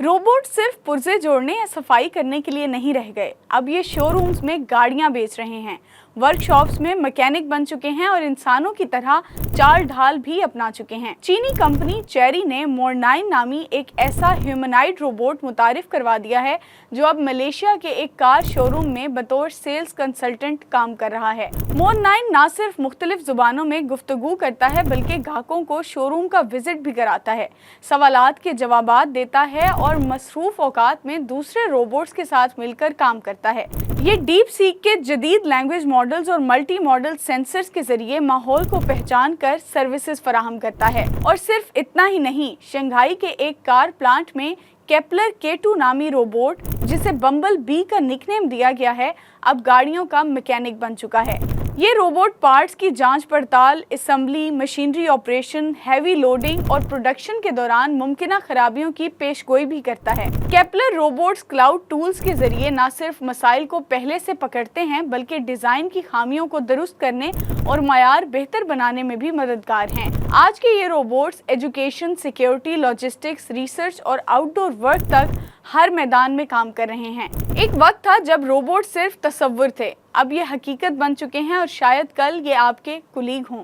Robot सिर्फ पुर्जे जोड़ने या सफाई करने के लिए नहीं रह गए। अब ये शोरूम्स में गाड़ियां बेच रहे हैं, वर्कशॉप्स में मैकेनिक बन चुके हैं और इंसानों की तरह चाल ढाल भी अपना चुके हैं। चीनी कंपनी चेरी ने मोर9 नामी एक ऐसा ह्यूमनाइड रोबोट मुतारिफ करवा दिया है जो अब मलेशिया के एक कार शोरूम में बतौर सेल्स कंसल्टेंट काम कर रहा है। मोर9 ना सिर्फ मुख्तलिफ जुबानों में गुफ्तगू करता है बल्कि ग्राहकों को शोरूम का विजिट भी कराता है, सवालात के जवाबात देता है और मसरूफ औकात में दूसरे रोबोट्स के साथ मिलकर काम करता है। ये डीप सीक के जदीद लैंग्वेज मॉडल्स और मल्टी मॉडल सेंसर्स के जरिए माहौल को पहचान कर सर्विसेज फराहम करता है। और सिर्फ इतना ही नहीं, शंघाई के एक कार प्लांट में केपलर K2 नामी रोबोट, जिसे बम्बल बी का निकनेम दिया गया है, अब गाड़ियों का मैकेनिक बन चुका है। ये रोबोट पार्ट्स की जांच पड़ताल, assembly, machinery operation, heavy loading और प्रोडक्शन के दौरान मुमकिन खराबियों की पेशगोई भी करता है। केपलर रोबोट्स क्लाउड टूल्स के जरिए न सिर्फ मसाइल को पहले से पकड़ते हैं बल्कि डिजाइन की खामियों को दुरुस्त करने और मयार बेहतर बनाने में भी मददगार हैं। आज के ये robots education, security, logistics, research और आउटडोर वर्क तक हर मैदान में काम कर रहे हैं। एक वक्त था जब रोबोट सिर्फ तस्वुर थे, अब ये हकीकत बन चुके हैं और शायद कल ये आपके कुलीग हों।